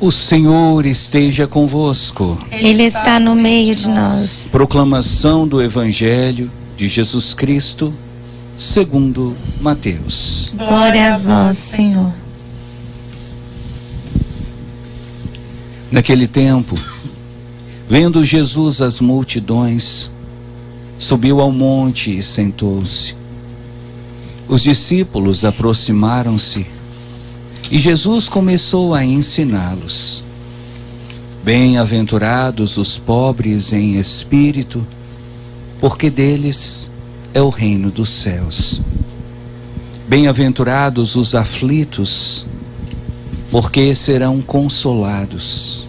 O Senhor esteja convosco. Ele está no meio de nós. Proclamação do Evangelho de Jesus Cristo, segundo Mateus. Glória a vós, Senhor. Naquele tempo, vendo Jesus as multidões, subiu ao monte e sentou-se. Os discípulos aproximaram-se e Jesus começou a ensiná-los. Bem-aventurados os pobres em espírito, porque deles é o reino dos céus. Bem-aventurados os aflitos, porque serão consolados.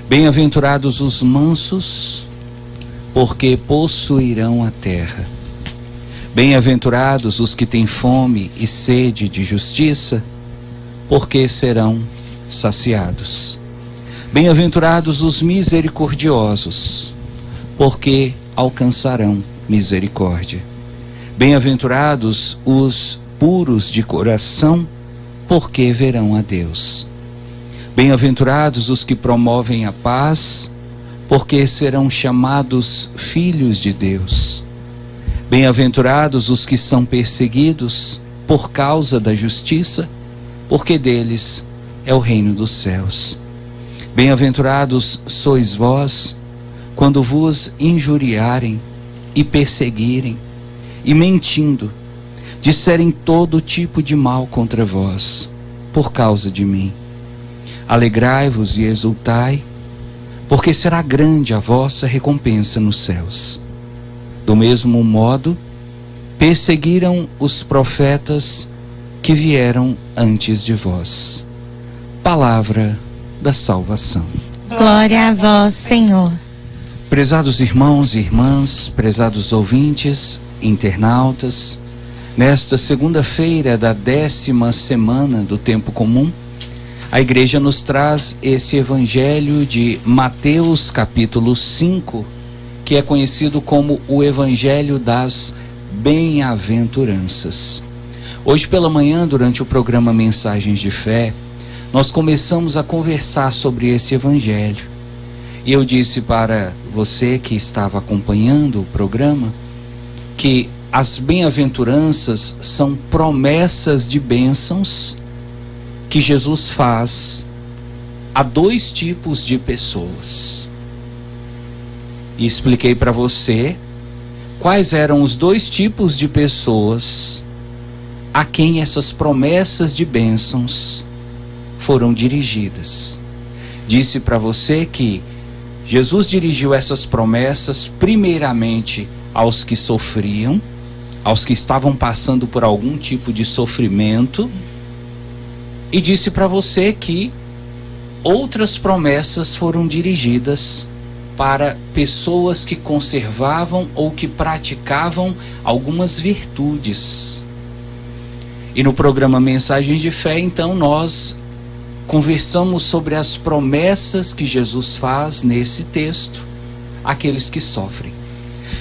Bem-aventurados os mansos, porque possuirão a terra. Bem-aventurados os que têm fome e sede de justiça, porque serão saciados. Bem-aventurados os misericordiosos, porque alcançarão misericórdia. Bem-aventurados os puros de coração, porque verão a Deus. Bem-aventurados os que promovem a paz, porque serão chamados filhos de Deus. Bem-aventurados os que são perseguidos por causa da justiça, porque deles é o reino dos céus. Bem-aventurados sois vós, quando vos injuriarem e perseguirem, e mentindo, disserem todo tipo de mal contra vós, por causa de mim. Alegrai-vos e exultai, porque será grande a vossa recompensa nos céus. Do mesmo modo, perseguiram os profetas que vieram antes de vós. Palavra da salvação. Glória a vós, Senhor. Prezados irmãos e irmãs, prezados ouvintes, internautas, nesta segunda-feira da 10ª semana do Tempo Comum, a Igreja nos traz esse Evangelho de Mateus capítulo 5, que é conhecido como o Evangelho das Bem-aventuranças. Hoje pela manhã, durante o programa Mensagens de Fé, nós começamos a conversar sobre esse Evangelho. E eu disse para você que estava acompanhando o programa que as bem-aventuranças são promessas de bênçãos que Jesus faz a dois tipos de pessoas. E expliquei para você quais eram os dois tipos de pessoas a quem essas promessas de bênçãos foram dirigidas. Disse para você que Jesus dirigiu essas promessas primeiramente aos que sofriam, aos que estavam passando por algum tipo de sofrimento, e disse para você que outras promessas foram dirigidas para pessoas que conservavam ou que praticavam algumas virtudes. E no programa Mensagens de Fé, então, nós conversamos sobre as promessas que Jesus faz nesse texto àqueles que sofrem.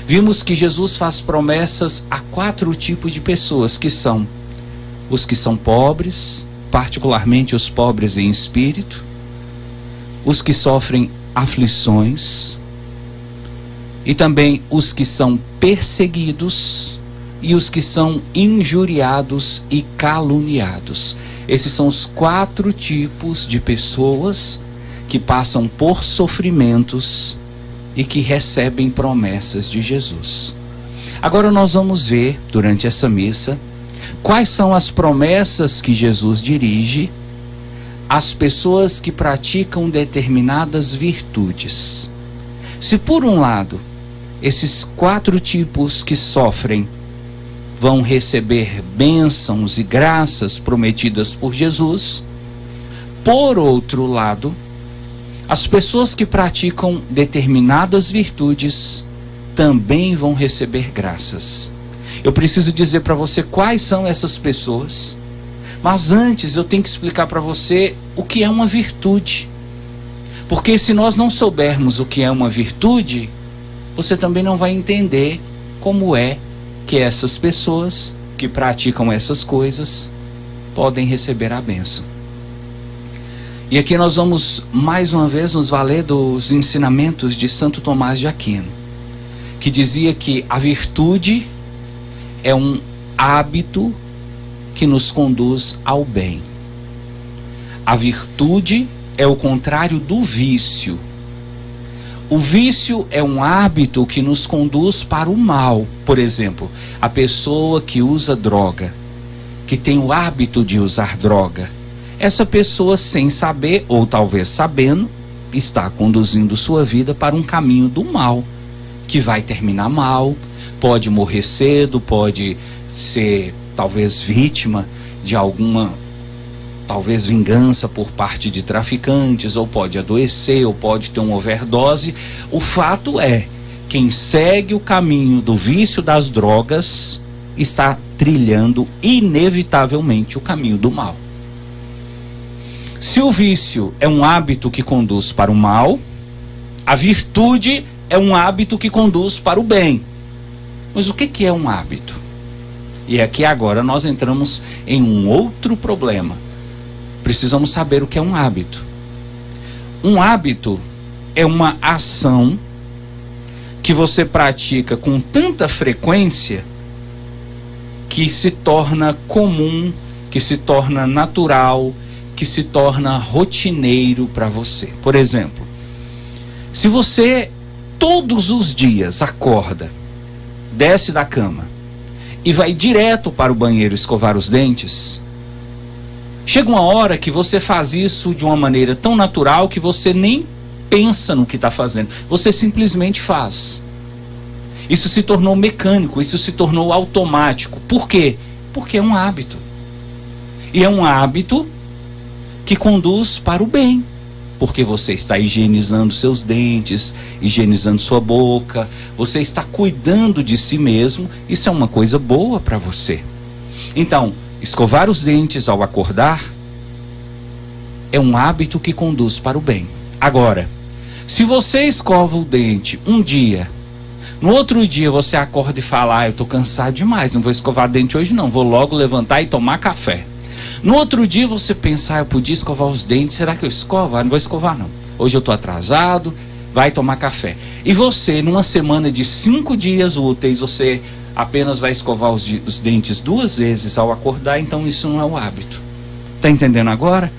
Vimos que Jesus faz promessas a 4 tipos de pessoas, que são os que são pobres, particularmente os pobres em espírito, os que sofrem aflições, e também os que são perseguidos e os que são injuriados e caluniados. Esses são os 4 tipos de pessoas que passam por sofrimentos e que recebem promessas de Jesus. Agora nós vamos ver, durante essa missa, quais são as promessas que Jesus dirige às pessoas que praticam determinadas virtudes. Se por um lado, esses 4 tipos que sofrem vão receber bênçãos e graças prometidas por Jesus, por outro lado, as pessoas que praticam determinadas virtudes também vão receber graças. Eu preciso dizer para você quais são essas pessoas, mas antes eu tenho que explicar para você o que é uma virtude. Porque se nós não soubermos o que é uma virtude, você também não vai entender como é que essas pessoas que praticam essas coisas podem receber a bênção. E aqui nós vamos mais uma vez nos valer dos ensinamentos de Santo Tomás de Aquino, que dizia que a virtude é um hábito que nos conduz ao bem. A virtude é o contrário do vício. O vício é um hábito que nos conduz para o mal. Por exemplo, a pessoa que usa droga, que tem o hábito de usar droga, essa pessoa, sem saber, ou talvez sabendo, está conduzindo sua vida para um caminho do mal, que vai terminar mal, pode morrer cedo, pode ser talvez vítima de alguma, talvez vingança por parte de traficantes, ou pode adoecer, ou pode ter uma overdose. O fato é, quem segue o caminho do vício das drogas está trilhando inevitavelmente o caminho do mal. Se o vício é um hábito que conduz para o mal, a virtude é um hábito que conduz para o bem. Mas o que é um hábito? E aqui agora nós entramos em um outro problema. Precisamos saber o que é um hábito. Um hábito é uma ação que você pratica com tanta frequência que se torna comum, que se torna natural, que se torna rotineiro para você. Por exemplo, se você todos os dias acorda, desce da cama e vai direto para o banheiro escovar os dentes, chega uma hora que você faz isso de uma maneira tão natural que você nem pensa no que está fazendo, você simplesmente faz. Isso se tornou mecânico, isso se tornou automático. Por quê? Porque é um hábito. E é um hábito que conduz para o bem, porque você está higienizando seus dentes, higienizando sua boca, você está cuidando de si mesmo. Isso é uma coisa boa para você. Então, escovar os dentes ao acordar é um hábito que conduz para o bem. Agora, se você escova o dente um dia, no outro dia você acorda e fala: eu estou cansado demais, não vou escovar dente hoje não, vou logo levantar e tomar café. No outro dia você pensa: eu podia escovar os dentes, será que eu escovo? Não vou escovar não, hoje eu estou atrasado, vai tomar café. E você, numa semana de 5 dias úteis, você apenas vai escovar os dentes 2 vezes ao acordar. Então isso não é o hábito. Está entendendo agora?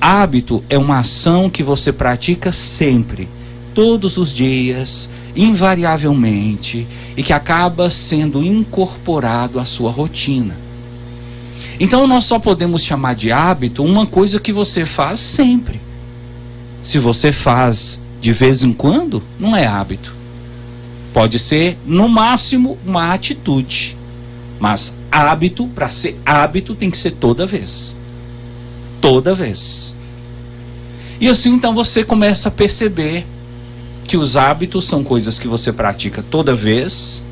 Hábito é uma ação que você pratica sempre, todos os dias, invariavelmente, e que acaba sendo incorporado à sua rotina. Então nós só podemos chamar de hábito uma coisa que você faz sempre. Se você faz de vez em quando, não é hábito. Pode ser, no máximo, uma atitude. Mas hábito, para ser hábito, tem que ser toda vez. Toda vez. E assim então você começa a perceber que os hábitos são coisas que você pratica toda vez,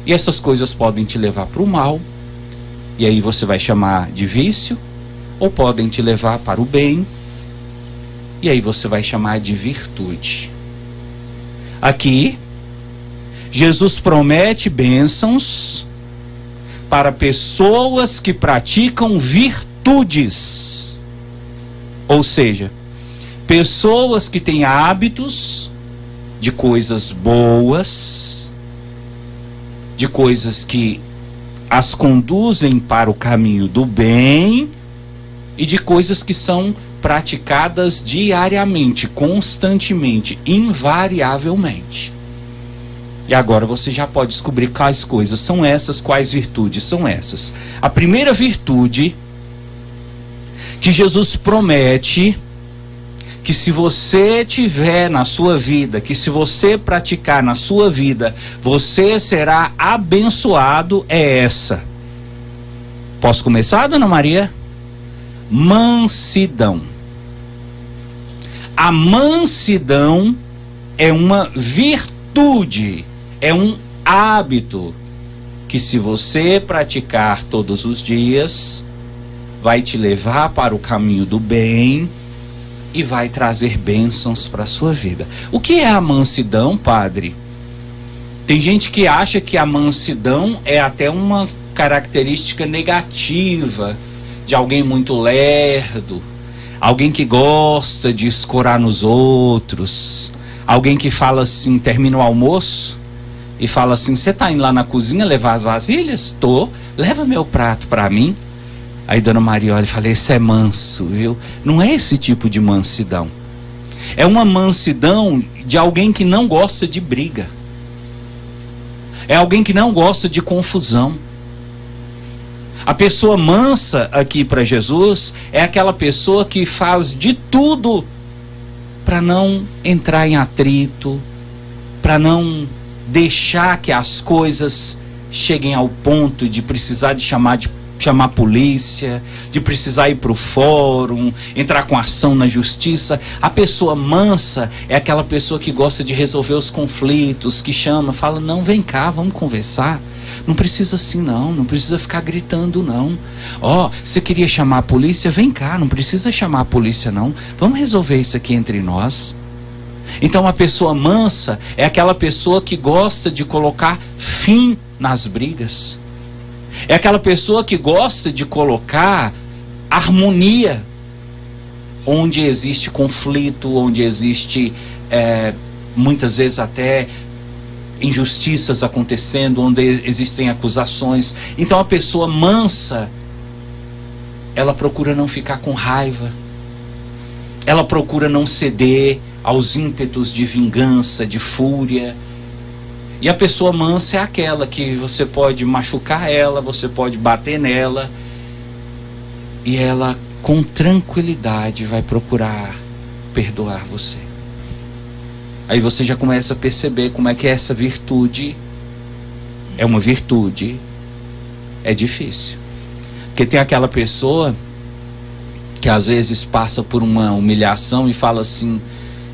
e essas coisas podem te levar para o mal, e aí você vai chamar de vício, ou podem te levar para o bem, e aí você vai chamar de virtude. Aqui, Jesus promete bênçãos para pessoas que praticam virtudes, ou seja, pessoas que têm hábitos de coisas boas, de coisas que as conduzem para o caminho do bem, e de coisas que são praticadas diariamente, constantemente, invariavelmente. E agora você já pode descobrir quais coisas são essas, quais virtudes são essas. A primeira virtude que Jesus promete que se você tiver na sua vida, que se você praticar na sua vida, você será abençoado, é essa. Posso começar, Dona Maria? Mansidão. A mansidão é uma virtude, é um hábito que, se você praticar todos os dias, vai te levar para o caminho do bem e vai trazer bênçãos para a sua vida. O que é a mansidão, padre? Tem gente que acha que a mansidão é até uma característica negativa de alguém muito lerdo, alguém que gosta de escorar nos outros, alguém que fala assim, termina o almoço e fala assim: você tá indo lá na cozinha levar as vasilhas? Tô. Leva meu prato para mim. Aí Dona Maria olha e fala: esse é manso, viu? Não é esse tipo de mansidão. É uma mansidão de alguém que não gosta de briga. É alguém que não gosta de confusão. A pessoa mansa aqui para Jesus é aquela pessoa que faz de tudo para não entrar em atrito, para não deixar que as coisas cheguem ao ponto de precisar de chamar a polícia, de precisar ir para o fórum, entrar com ação na justiça. A pessoa mansa é aquela pessoa que gosta de resolver os conflitos, que chama, fala: não, vem cá, vamos conversar. Não precisa assim não precisa ficar gritando não. Você queria chamar a polícia? Vem cá, não precisa chamar a polícia não. Vamos resolver isso aqui entre nós. Então a pessoa mansa é aquela pessoa que gosta de colocar fim nas brigas. É aquela pessoa que gosta de colocar harmonia onde existe conflito, onde existe muitas vezes até injustiças acontecendo, onde existem acusações. Então a pessoa mansa, ela procura não ficar com raiva, ela procura não ceder aos ímpetos de vingança, de fúria. E a pessoa mansa é aquela que você pode machucar ela, você pode bater nela, e ela com tranquilidade vai procurar perdoar você. Aí você já começa a perceber como é que essa virtude é uma virtude. É difícil. Porque tem aquela pessoa que às vezes passa por uma humilhação e fala assim: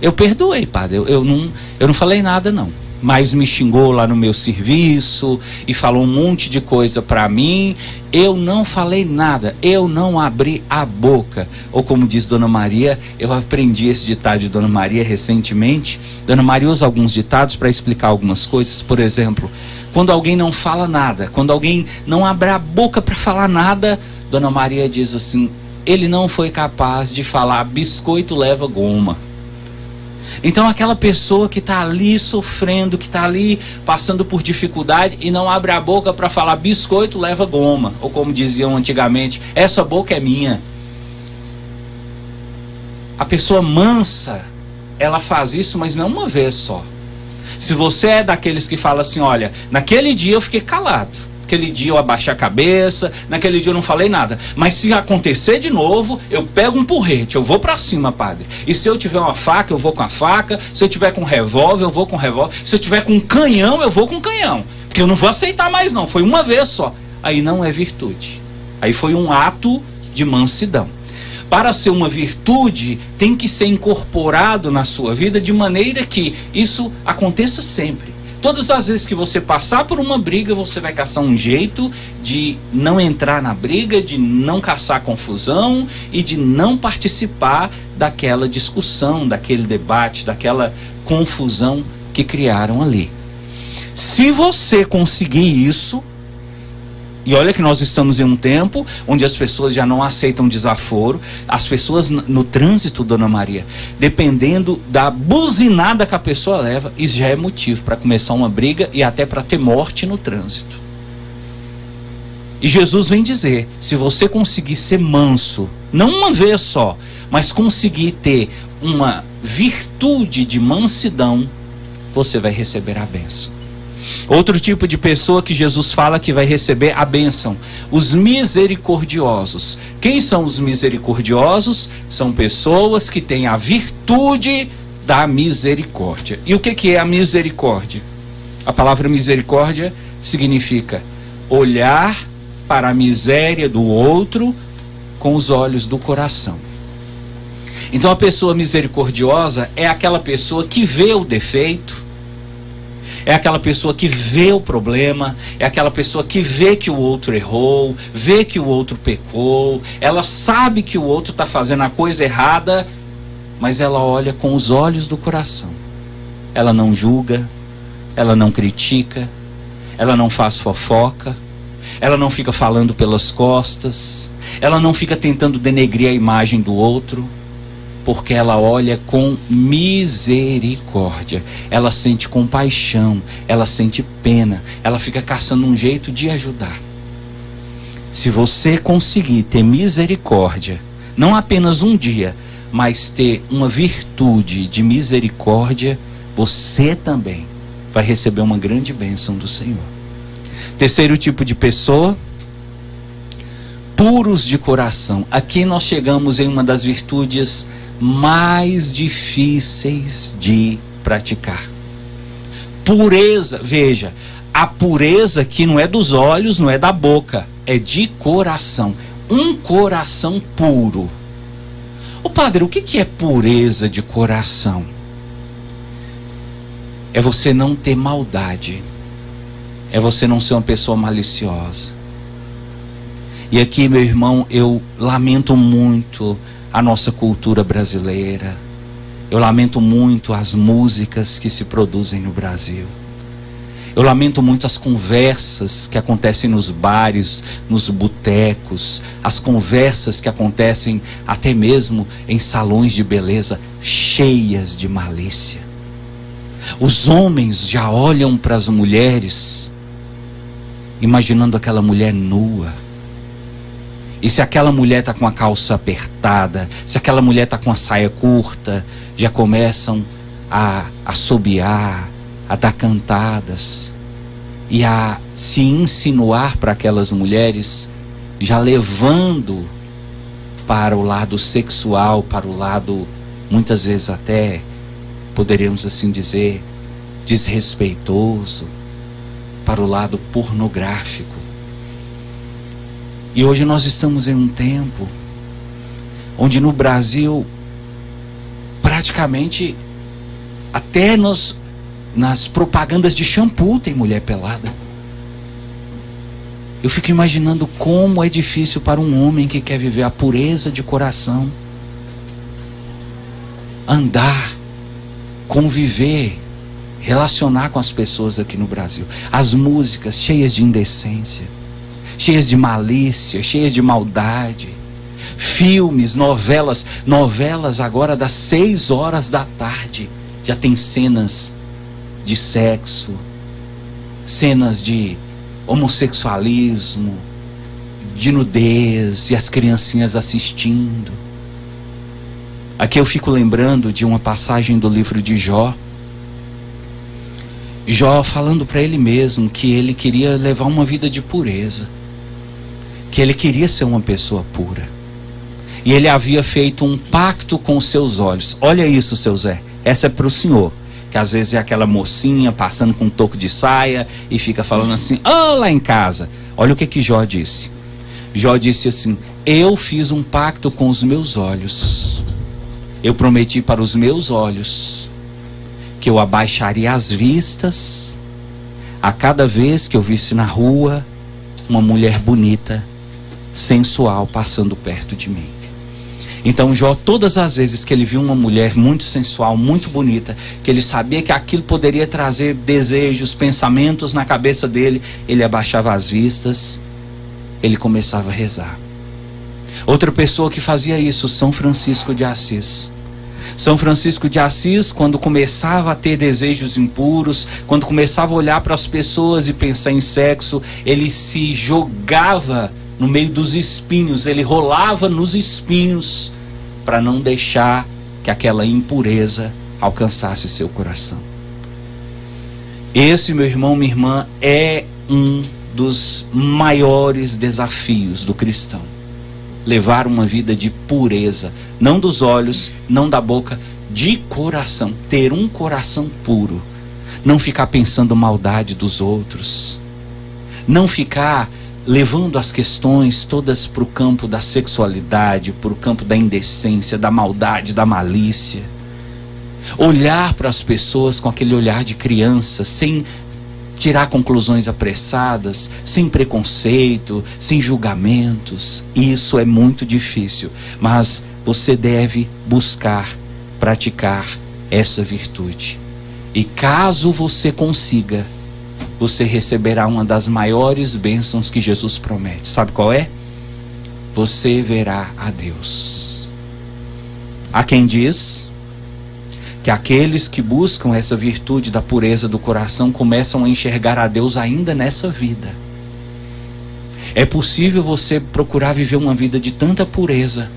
eu perdoei, padre, eu não falei nada não, mas me xingou lá no meu serviço e falou um monte de coisa para mim. Eu não falei nada, eu não abri a boca. Ou como diz Dona Maria, eu aprendi esse ditado de Dona Maria recentemente. Dona Maria usa alguns ditados para explicar algumas coisas. Por exemplo, quando alguém não fala nada, quando alguém não abre a boca para falar nada, Dona Maria diz assim: ele não foi capaz de falar biscoito leva goma. Então aquela pessoa que está ali sofrendo, que está ali passando por dificuldade e não abre a boca para falar biscoito leva goma, ou como diziam antigamente, essa boca é minha. A pessoa mansa, ela faz isso, mas não uma vez só. Se você é daqueles que fala assim: olha, naquele dia eu fiquei calado, naquele dia eu abaixei a cabeça, naquele dia eu não falei nada, mas se acontecer de novo, eu pego um porrete, eu vou pra cima, padre. E se eu tiver uma faca, eu vou com a faca. Se eu tiver com um revólver, eu vou com um revólver. Se eu tiver com um canhão, eu vou com um canhão, porque eu não vou aceitar mais não, foi uma vez só. Aí não é virtude, aí foi um ato de mansidão. Para ser uma virtude, tem que ser incorporado na sua vida de maneira que isso aconteça sempre. Todas as vezes que você passar por uma briga, você vai caçar um jeito de não entrar na briga, de não caçar confusão e de não participar daquela discussão, daquele debate, daquela confusão que criaram ali. Se você conseguir isso, e olha que nós estamos em um tempo onde as pessoas já não aceitam desaforo. As pessoas no trânsito, Dona Maria, dependendo da buzinada que a pessoa leva, isso já é motivo para começar uma briga e até para ter morte no trânsito. E Jesus vem dizer: se você conseguir ser manso, não uma vez só, mas conseguir ter uma virtude de mansidão, você vai receber a bênção. Outro tipo de pessoa que Jesus fala que vai receber a bênção: os misericordiosos. Quem são os misericordiosos? São pessoas que têm a virtude da misericórdia. E o que é a misericórdia? A palavra misericórdia significa olhar para a miséria do outro com os olhos do coração. Então a pessoa misericordiosa é aquela pessoa que vê o defeito, é aquela pessoa que vê o problema, é aquela pessoa que vê que o outro errou, vê que o outro pecou, ela sabe que o outro está fazendo a coisa errada, mas ela olha com os olhos do coração. Ela não julga, ela não critica, ela não faz fofoca, ela não fica falando pelas costas, ela não fica tentando denegrir a imagem do outro. Porque ela olha com misericórdia, ela sente compaixão, ela sente pena, ela fica caçando um jeito de ajudar. Se você conseguir ter misericórdia, não apenas um dia, mas ter uma virtude de misericórdia, você também vai receber uma grande bênção do Senhor. Terceiro tipo de pessoa, puros de coração. Aqui nós chegamos em uma das virtudes mais difíceis de praticar. Pureza, veja, a pureza que não é dos olhos, não é da boca, é de coração. Um coração puro. Ô padre, o que é pureza de coração? É você não ter maldade. É você não ser uma pessoa maliciosa. E aqui, meu irmão, eu lamento muito a nossa cultura brasileira. Eu lamento muito as músicas que se produzem no Brasil. Eu lamento muito as conversas que acontecem nos bares, nos botecos, as conversas que acontecem até mesmo em salões de beleza cheias de malícia. Os homens já olham para as mulheres imaginando aquela mulher nua. E se aquela mulher está com a calça apertada, se aquela mulher está com a saia curta, já começam a assobiar, a dar cantadas e a se insinuar para aquelas mulheres, já levando para o lado sexual, para o lado, muitas vezes até, poderíamos assim dizer, desrespeitoso, para o lado pornográfico. E hoje nós estamos em um tempo onde no Brasil, praticamente, até nas propagandas de shampoo tem mulher pelada. Eu fico imaginando como é difícil para um homem que quer viver a pureza de coração, andar, conviver, relacionar com as pessoas aqui no Brasil. As músicas cheias de indecência, cheias de malícia, cheias de maldade. Filmes, novelas agora das 6 horas da tarde já tem cenas de sexo, cenas de homossexualismo, de nudez, e as criancinhas assistindo. Aqui eu fico lembrando de uma passagem do livro de Jó. Jó falando para ele mesmo que ele queria levar uma vida de pureza, que ele queria ser uma pessoa pura. E ele havia feito um pacto com os seus olhos. Olha isso, seu Zé, essa é para o senhor, que às vezes é aquela mocinha passando com um toco de saia e fica falando assim, lá em casa. Olha o que Jó disse. Jó disse assim: eu fiz um pacto com os meus olhos. Eu prometi para os meus olhos que eu abaixaria as vistas a cada vez que eu visse na rua uma mulher bonita, sensual, passando perto de mim. Então Jó, todas as vezes que ele viu uma mulher muito sensual, muito bonita, que ele sabia que aquilo poderia trazer desejos, pensamentos na cabeça dele, ele abaixava as vistas, ele começava a rezar. Outra pessoa que fazia isso, São Francisco de Assis. São Francisco de Assis, quando começava a ter desejos impuros, quando começava a olhar para as pessoas e pensar em sexo, ele se jogava no meio dos espinhos, ele rolava nos espinhos para não deixar que aquela impureza alcançasse seu coração. Esse, meu irmão, minha irmã, é um dos maiores desafios do cristão. Levar uma vida de pureza, não dos olhos, não da boca, de coração. Ter um coração puro. Não ficar pensando maldade dos outros. Não ficar levando as questões todas para o campo da sexualidade, para o campo da indecência, da maldade, da malícia. Olhar para as pessoas com aquele olhar de criança, sem tirar conclusões apressadas, sem preconceito, sem julgamentos. Isso é muito difícil, mas você deve buscar praticar essa virtude. E caso você consiga, você receberá uma das maiores bênçãos que Jesus promete. Sabe qual é? Você verá a Deus. Há quem diz que aqueles que buscam essa virtude da pureza do coração começam a enxergar a Deus ainda nessa vida. É possível você procurar viver uma vida de tanta pureza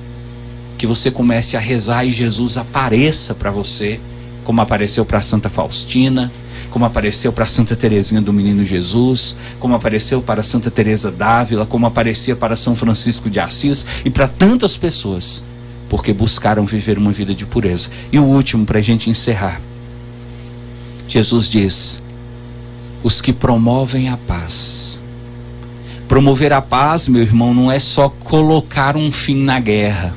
que você comece a rezar e Jesus apareça para você, como apareceu para Santa Faustina, como apareceu para Santa Teresinha do Menino Jesus, como apareceu para Santa Teresa d'Ávila, como aparecia para São Francisco de Assis e para tantas pessoas, porque buscaram viver uma vida de pureza. E o último, para a gente encerrar, Jesus diz: os que promovem a paz. Promover a paz, meu irmão, não é só colocar um fim na guerra.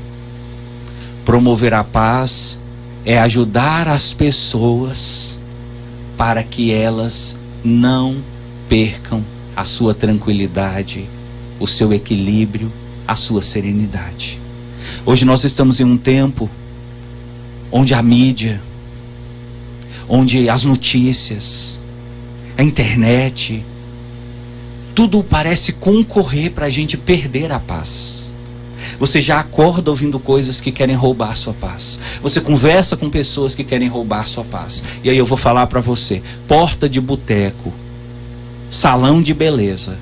Promover a paz é ajudar as pessoas para que elas não percam a sua tranquilidade, o seu equilíbrio, a sua serenidade. Hoje nós estamos em um tempo onde a mídia, onde as notícias, a internet, tudo parece concorrer para a gente perder a paz. Você já acorda ouvindo coisas que querem roubar a sua paz. Você conversa com pessoas que querem roubar a sua paz. E aí eu vou falar para você: porta de boteco, salão de beleza,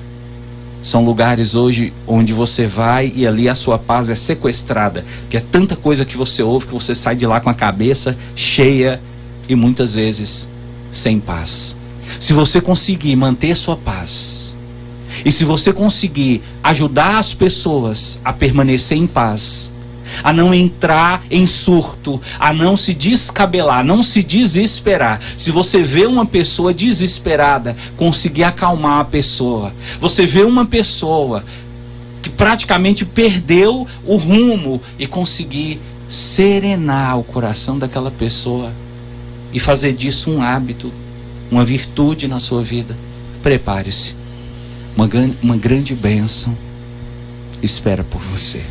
são lugares hoje onde você vai e ali a sua paz é sequestrada. Que é tanta coisa que você ouve que você sai de lá com a cabeça cheia e muitas vezes sem paz. Se você conseguir manter sua paz, e se você conseguir ajudar as pessoas a permanecer em paz, a não entrar em surto, a não se descabelar, não se desesperar. Se você vê uma pessoa desesperada, conseguir acalmar a pessoa. Você vê uma pessoa que praticamente perdeu o rumo e conseguir serenar o coração daquela pessoa e fazer disso um hábito, uma virtude na sua vida. Prepare-se. Uma grande bênção espera por você.